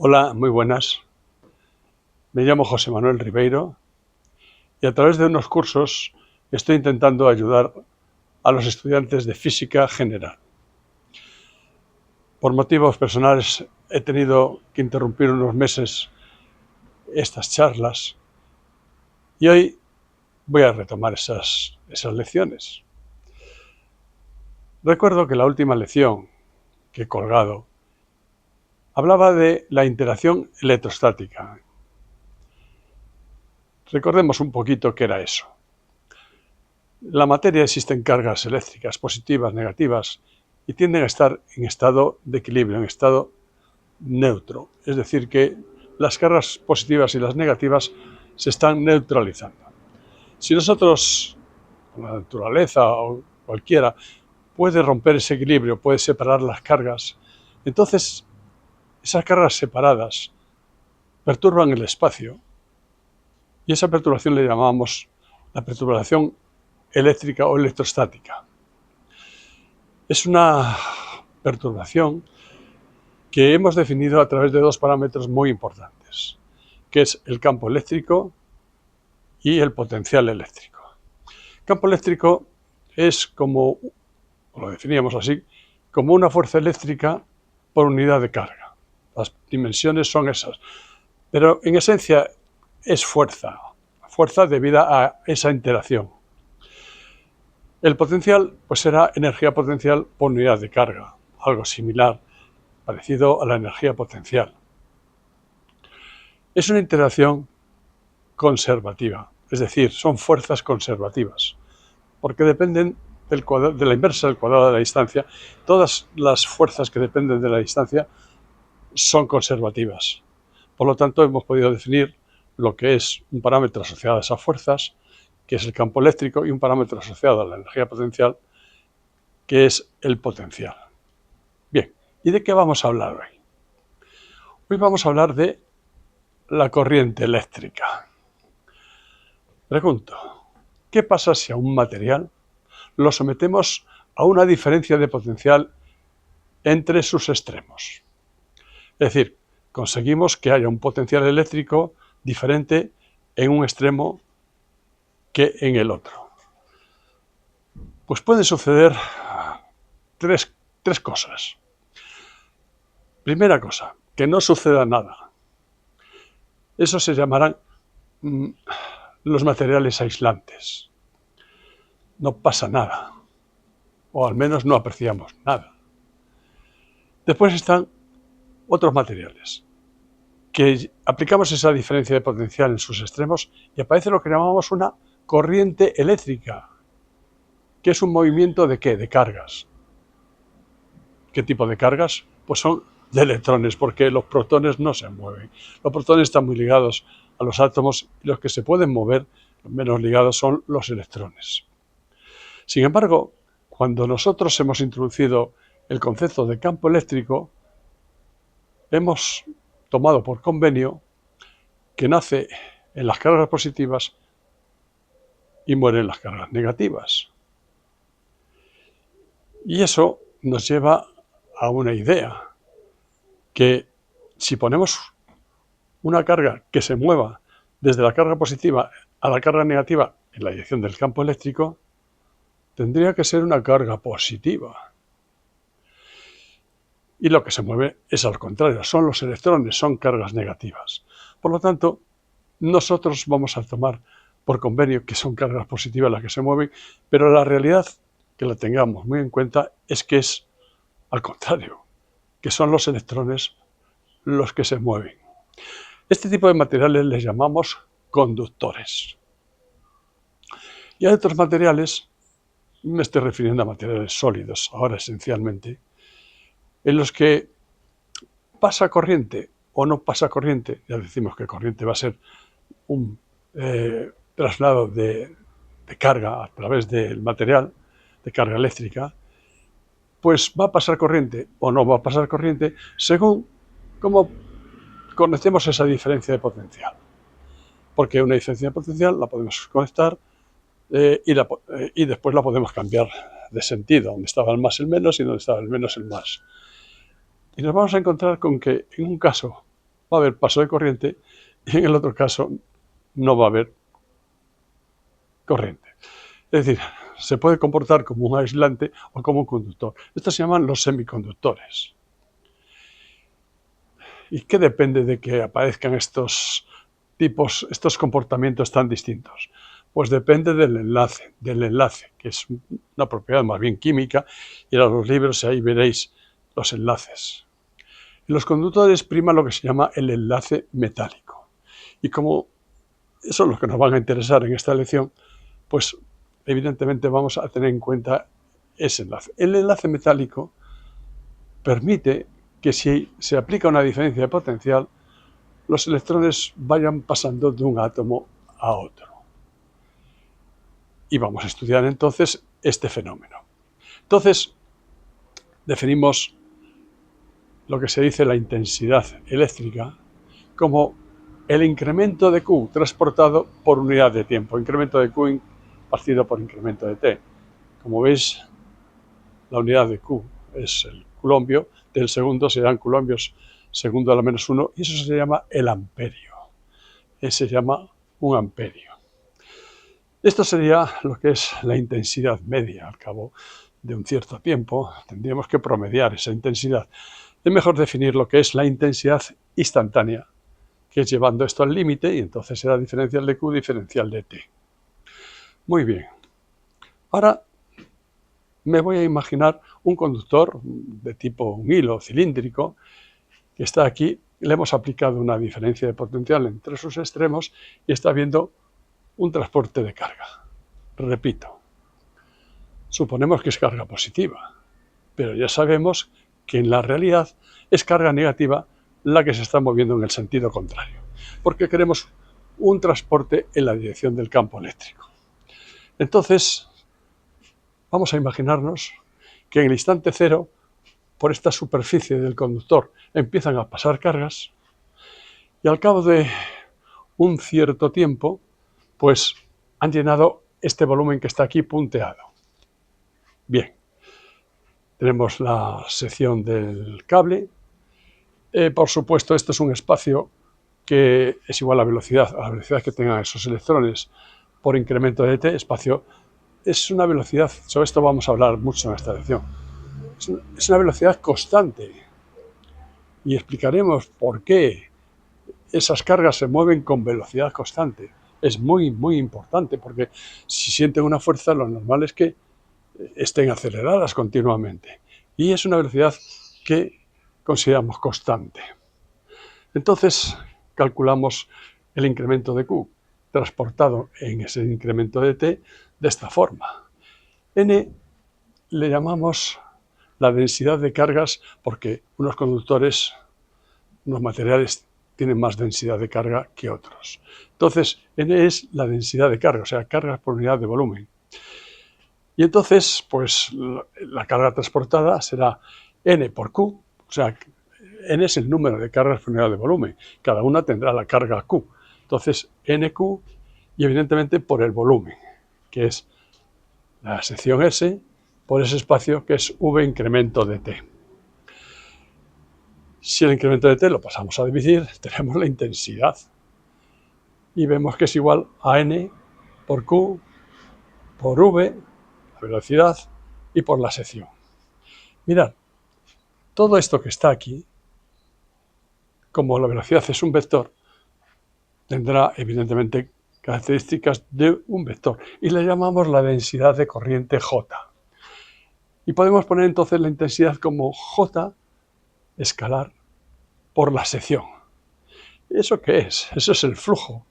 Hola, muy buenas. Me llamo José Manuel Ribeiro y a través de unos cursos estoy intentando ayudar a los estudiantes de física general. Por motivos personales he tenido que interrumpir unos meses estas charlas y hoy voy a retomar esas lecciones. Recuerdo que la última lección que he colgado hablaba de la interacción electrostática. Recordemos un poquito qué era eso. En la materia existen cargas eléctricas positivas, negativas, y tienden a estar en estado de equilibrio, en estado neutro. Es decir, que las cargas positivas y las negativas se están neutralizando. Si nosotros, la naturaleza o cualquiera, puede romper ese equilibrio, puede separar las cargas, entonces esas cargas separadas perturban el espacio y esa perturbación le llamamos la perturbación eléctrica o electrostática. Es una perturbación que hemos definido a través de dos parámetros muy importantes, que es el campo eléctrico y el potencial eléctrico. El campo eléctrico es como, lo definíamos así, como una fuerza eléctrica por unidad de carga. Las dimensiones son esas, pero en esencia es fuerza debida a esa interacción. El potencial pues será energía potencial por unidad de carga, algo similar, parecido a la energía potencial. Es una interacción conservativa, es decir, son fuerzas conservativas, porque dependen de la inversa del cuadrado de la distancia. Todas las fuerzas que dependen de la distancia son conservativas. Por lo tanto, hemos podido definir lo que es un parámetro asociado a esas fuerzas, que es el campo eléctrico, y un parámetro asociado a la energía potencial, que es el potencial. Bien, ¿y de qué vamos a hablar hoy? Hoy vamos a hablar de la corriente eléctrica. Pregunto, ¿qué pasa si a un material lo sometemos a una diferencia de potencial entre sus extremos? Es decir, conseguimos que haya un potencial eléctrico diferente en un extremo que en el otro. Pues pueden suceder tres cosas. Primera cosa, que no suceda nada. Eso se llamarán los materiales aislantes. No pasa nada, o al menos no apreciamos nada. Después están otros materiales, que aplicamos esa diferencia de potencial en sus extremos y aparece lo que llamamos una corriente eléctrica, que es un movimiento ¿de qué? De cargas. ¿Qué tipo de cargas? Pues son de electrones, porque los protones no se mueven. Los protones están muy ligados a los átomos y los que se pueden mover, los menos ligados, son los electrones. Sin embargo, cuando nosotros hemos introducido el concepto de campo eléctrico, hemos tomado por convenio que nace en las cargas positivas y muere en las cargas negativas. Y eso nos lleva a una idea, que si ponemos una carga que se mueva desde la carga positiva a la carga negativa en la dirección del campo eléctrico, tendría que ser una carga positiva. Y lo que se mueve es al contrario, son los electrones, son cargas negativas. Por lo tanto, nosotros vamos a tomar por convenio que son cargas positivas las que se mueven, pero la realidad, que la tengamos muy en cuenta, es que es al contrario, que son los electrones los que se mueven. Este tipo de materiales les llamamos conductores. Y hay otros materiales, me estoy refiriendo a materiales sólidos ahora esencialmente, en los que pasa corriente o no pasa corriente. Ya decimos que corriente va a ser un traslado de carga a través del material, de carga eléctrica, pues va a pasar corriente o no va a pasar corriente según cómo conocemos esa diferencia de potencial. Porque una diferencia de potencial la podemos conectar y después la podemos cambiar de sentido, donde estaba el más el menos y donde estaba el menos el más. Y nos vamos a encontrar con que en un caso va a haber paso de corriente y en el otro caso no va a haber corriente. Es decir, se puede comportar como un aislante o como un conductor. Estos se llaman los semiconductores. ¿Y qué depende de que aparezcan estos comportamientos tan distintos? Pues depende del enlace, que es una propiedad más bien química, y en los libros ahí veréis los enlaces. En los conductores prima lo que se llama el enlace metálico. Y como eso es lo que nos van a interesar en esta lección, pues evidentemente vamos a tener en cuenta ese enlace. El enlace metálico permite que si se aplica una diferencia de potencial, los electrones vayan pasando de un átomo a otro. Y vamos a estudiar entonces este fenómeno. Entonces, definimos lo que se dice la intensidad eléctrica como el incremento de Q transportado por unidad de tiempo. Incremento de Q partido por incremento de T. Como veis, la unidad de Q es el culombio, del segundo se dan culombios segundo a la menos 1, y eso se llama el amperio. Ese se llama un amperio. Esto sería lo que es la intensidad media. Al cabo de un cierto tiempo tendríamos que promediar esa intensidad. Es mejor definir lo que es la intensidad instantánea, que es llevando esto al límite, y entonces será diferencial de Q diferencial de T. Muy bien. Ahora me voy a imaginar un conductor de tipo un hilo cilíndrico que está aquí. Le hemos aplicado una diferencia de potencial entre sus extremos y está habiendo un transporte de carga. Repito, suponemos que es carga positiva, pero ya sabemos que en la realidad es carga negativa la que se está moviendo en el sentido contrario, porque queremos un transporte en la dirección del campo eléctrico. Entonces, vamos a imaginarnos que en el instante cero, por esta superficie del conductor, empiezan a pasar cargas y al cabo de un cierto tiempo, pues han llenado este volumen que está aquí punteado. Bien, tenemos la sección del cable. Por supuesto, esto es un espacio que es igual a la velocidad que tengan esos electrones por incremento de T. Espacio es una velocidad, sobre esto vamos a hablar mucho en esta lección, es una velocidad constante y explicaremos por qué esas cargas se mueven con velocidad constante. Es muy, muy importante, porque si sienten una fuerza, lo normal es que estén aceleradas continuamente. Y es una velocidad que consideramos constante. Entonces, calculamos el incremento de Q transportado en ese incremento de T de esta forma. N le llamamos la densidad de cargas porque unos conductores, unos materiales tienen más densidad de carga que otros. Entonces, N es la densidad de carga, o sea, cargas por unidad de volumen. Y entonces, pues la carga transportada será N por Q, o sea, N es el número de cargas por unidad de volumen. Cada una tendrá la carga Q. Entonces, NQ, y evidentemente por el volumen, que es la sección S, por ese espacio que es V incremento de T. Si el incremento de T lo pasamos a dividir, tenemos la intensidad. Y vemos que es igual a N por Q, por V, la velocidad, y por la sección. Mirad, todo esto que está aquí, como la velocidad es un vector, tendrá evidentemente características de un vector y le llamamos la densidad de corriente J. Y podemos poner entonces la intensidad como J escalar por la sección. ¿Eso qué es? Eso es el flujo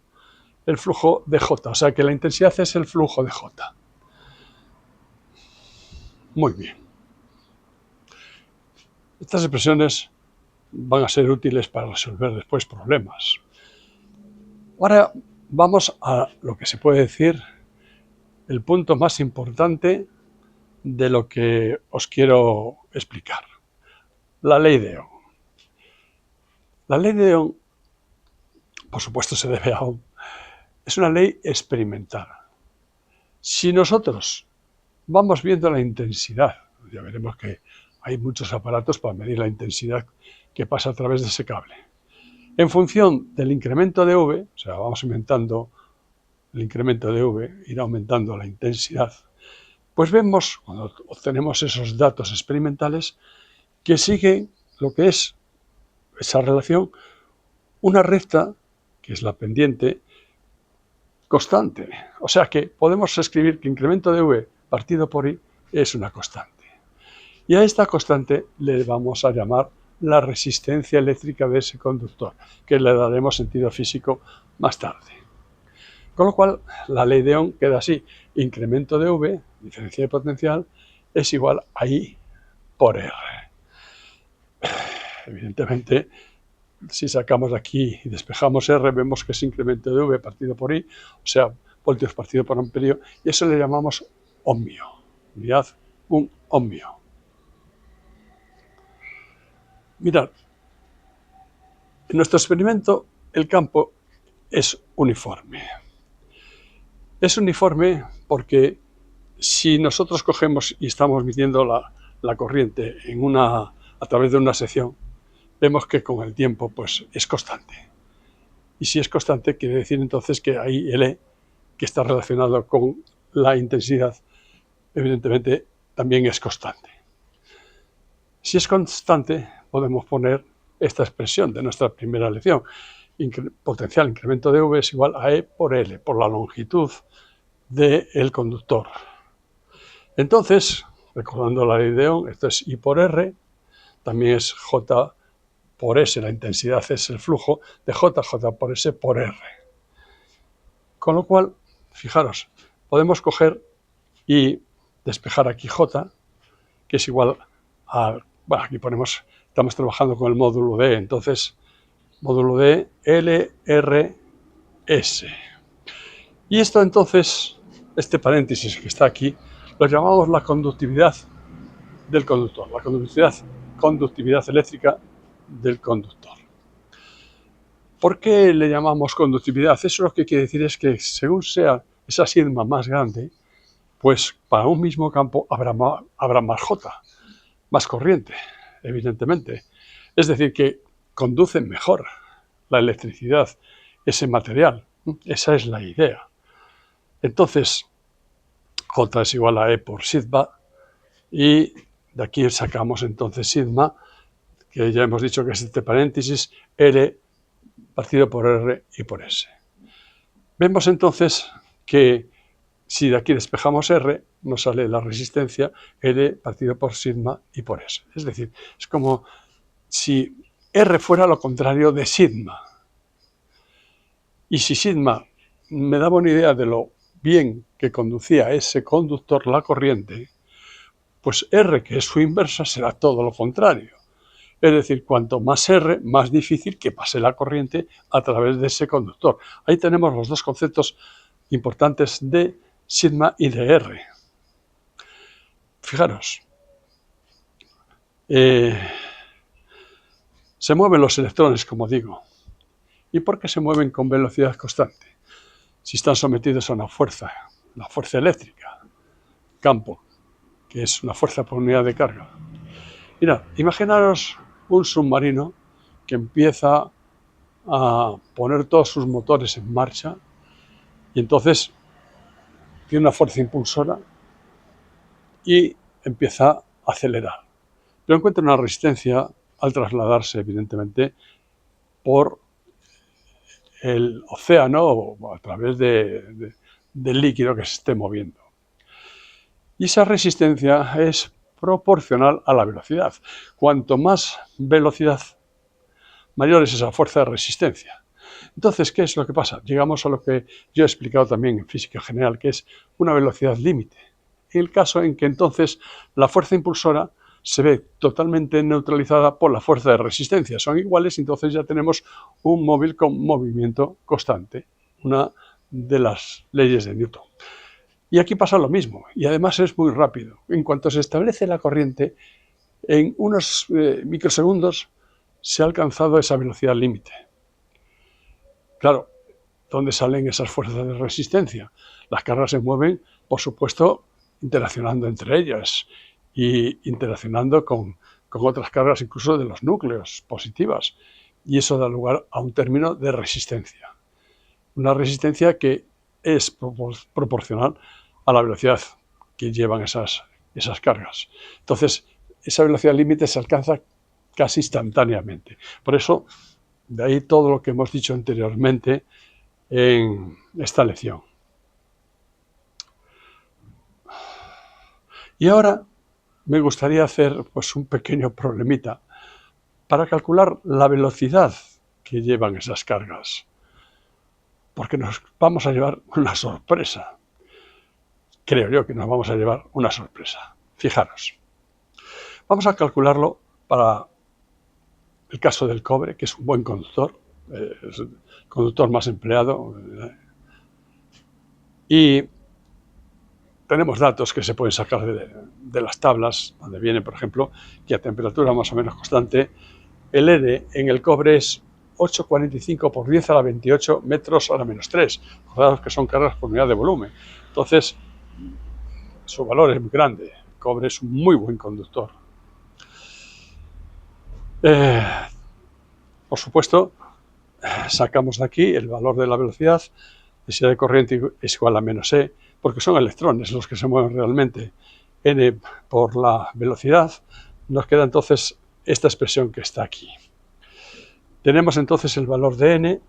de J, o sea que la intensidad es el flujo de J. Muy bien. Estas expresiones van a ser útiles para resolver después problemas. Ahora vamos a lo que se puede decir el punto más importante de lo que os quiero explicar. La ley de Ohm. La ley de Ohm, por supuesto, se debe a Ohm. Es una ley experimental. Si nosotros vamos viendo la intensidad, ya veremos que hay muchos aparatos para medir la intensidad que pasa a través de ese cable. En función del incremento de V, o sea, vamos aumentando el incremento de V, irá aumentando la intensidad, pues vemos, cuando obtenemos esos datos experimentales, que sigue lo que es esa relación, una recta, que es la pendiente, constante. O sea que podemos escribir que incremento de V partido por I es una constante. Y a esta constante le vamos a llamar la resistencia eléctrica de ese conductor, que le daremos sentido físico más tarde. Con lo cual, la ley de Ohm queda así: incremento de V, diferencia de potencial, es igual a I por R. Evidentemente, si sacamos de aquí y despejamos R, vemos que es incremento de V partido por I, o sea, voltios partido por amperio, y eso le llamamos ohmio. Mirad, un ohmio. Mirad, en nuestro experimento el campo es uniforme. Es uniforme porque si nosotros cogemos y estamos midiendo la corriente a través de una sección, vemos que con el tiempo pues, es constante. Y si es constante, quiere decir entonces que ahí el E, que está relacionado con la intensidad, evidentemente también es constante. Si es constante, podemos poner esta expresión de nuestra primera lección: potencial incremento de V es igual a E por L, por la longitud del conductor. Entonces, recordando la ley de Ohm, esto es I por R, también es J por S, la intensidad es el flujo de J por S por R. Con lo cual, fijaros, podemos coger y despejar aquí J, que es igual a, bueno, aquí estamos trabajando con el módulo D, entonces, módulo D, LRS. Y esto entonces, este paréntesis que está aquí, lo llamamos la conductividad del conductor, la conductividad eléctrica del conductor. ¿Por qué le llamamos conductividad? Eso lo que quiere decir es que según sea esa sigma más grande, pues para un mismo campo habrá más J, más corriente, evidentemente. Es decir, que conduce mejor la electricidad ese material. Esa es la idea. Entonces, J es igual a E por sigma, y de aquí sacamos entonces sigma, que ya hemos dicho que es este paréntesis, L partido por R y por S. Vemos entonces que si de aquí despejamos R, nos sale la resistencia L partido por sigma y por S. Es decir, es como si R fuera lo contrario de sigma. Y si sigma me daba una idea de lo bien que conducía ese conductor la corriente, pues R, que es su inversa, será todo lo contrario. Es decir, cuanto más R, más difícil que pase la corriente a través de ese conductor. Ahí tenemos los dos conceptos importantes de sigma y de R. Fijaros, se mueven los electrones, como digo. ¿Y por qué se mueven con velocidad constante? Si están sometidos a una fuerza, la fuerza eléctrica, campo, que es una fuerza por unidad de carga. Mirad, imaginaros un submarino que empieza a poner todos sus motores en marcha y entonces tiene una fuerza impulsora y empieza a acelerar. Pero encuentra una resistencia al trasladarse, evidentemente, por el océano o a través del líquido que se esté moviendo. Y esa resistencia es proporcional a la velocidad. Cuanto más velocidad, mayor es esa fuerza de resistencia. Entonces, ¿qué es lo que pasa? Llegamos a lo que yo he explicado también en física general, que es una velocidad límite. En el caso en que entonces la fuerza impulsora se ve totalmente neutralizada por la fuerza de resistencia. Son iguales, entonces ya tenemos un móvil con movimiento constante, una de las leyes de Newton. Y aquí pasa lo mismo, y además es muy rápido. En cuanto se establece la corriente, en unos microsegundos se ha alcanzado esa velocidad límite. Claro, ¿dónde salen esas fuerzas de resistencia? Las cargas se mueven, por supuesto, interaccionando entre ellas y interaccionando con otras cargas incluso de los núcleos positivas, y eso da lugar a un término de resistencia. Una resistencia que es proporcional a la velocidad que llevan esas cargas. Entonces, esa velocidad límite se alcanza casi instantáneamente. Por eso, de ahí todo lo que hemos dicho anteriormente en esta lección. Y ahora me gustaría hacer pues, un pequeño problemita para calcular la velocidad que llevan esas cargas, porque nos vamos a llevar una sorpresa. Creo yo que nos vamos a llevar una sorpresa. Fijaros, vamos a calcularlo para el caso del cobre, que es un buen conductor, es el conductor más empleado, y tenemos datos que se pueden sacar de las tablas, donde viene, por ejemplo, que a temperatura más o menos constante, el N en el cobre es 8,45 por 10 a la 28 metros a la menos 3. Recordados que son cargas por unidad de volumen. Entonces, su valor es muy grande. El cobre es un muy buen conductor. Por supuesto, sacamos de aquí el valor de la velocidad. Densidad de corriente es igual a menos E, porque son electrones los que se mueven realmente. N por la velocidad. Nos queda entonces esta expresión que está aquí. Tenemos entonces el valor de N.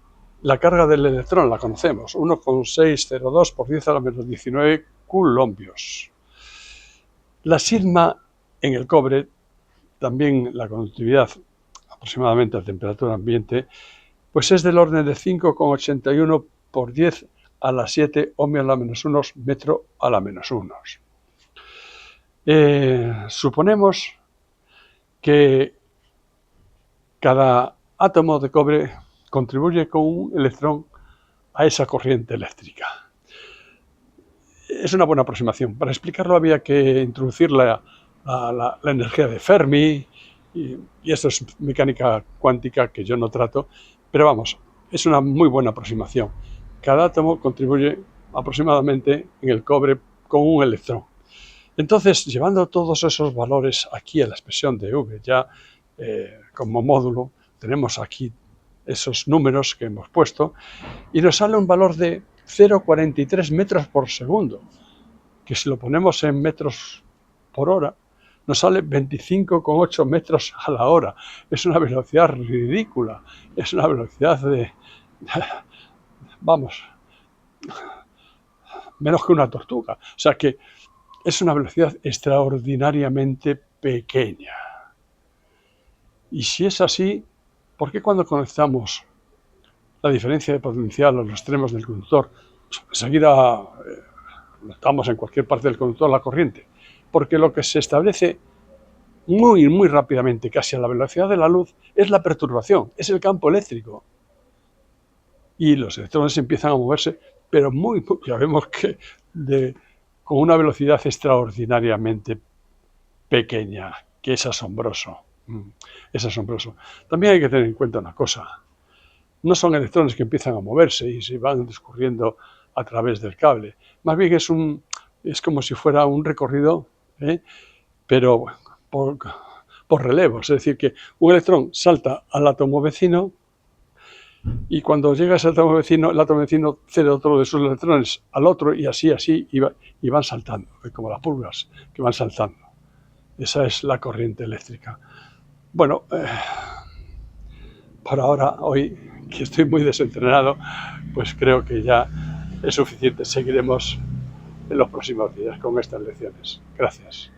La carga del electrón la conocemos, 1,602 por 10 a la menos 19 coulombios. La sigma en el cobre, también la conductividad aproximadamente a temperatura ambiente, pues es del orden de 5,81 por 10 a la 7 ohmios a la menos 1 metro a la menos 1. Suponemos que cada átomo de cobre contribuye con un electrón a esa corriente eléctrica. Es una buena aproximación. Para explicarlo había que introducir la energía de Fermi, y esto es mecánica cuántica que yo no trato, pero vamos, es una muy buena aproximación. Cada átomo contribuye aproximadamente en el cobre con un electrón. Entonces, llevando todos esos valores aquí a la expresión de V, ya como módulo, tenemos aquí esos números que hemos puesto y nos sale un valor de 0,43 metros por segundo, que si lo ponemos en metros por hora, nos sale 25,8 metros a la hora. Es una velocidad ridícula, es una velocidad de, vamos, menos que una tortuga. O sea que es una velocidad extraordinariamente pequeña. Y si es así, ¿por qué cuando conectamos la diferencia de potencial a los extremos del conductor, enseguida notamos en cualquier parte del conductor la corriente? Porque lo que se establece muy rápidamente, casi a la velocidad de la luz, es la perturbación, es el campo eléctrico. Y los electrones empiezan a moverse, pero ya vemos que con una velocidad extraordinariamente pequeña, que es asombroso. Es asombroso. También hay que tener en cuenta una cosa. No son electrones que empiezan a moverse y se van discurriendo a través del cable. Más bien es como si fuera un recorrido, pero por relevos. Es decir, que un electrón salta al átomo vecino y cuando llega a ese átomo vecino, el átomo vecino cede otro de sus electrones al otro y así, y van saltando, como las pulgas que van saltando. Esa es la corriente eléctrica. Bueno, por ahora, hoy, que estoy muy desentrenado, pues creo que ya es suficiente. Seguiremos en los próximos días con estas lecciones. Gracias.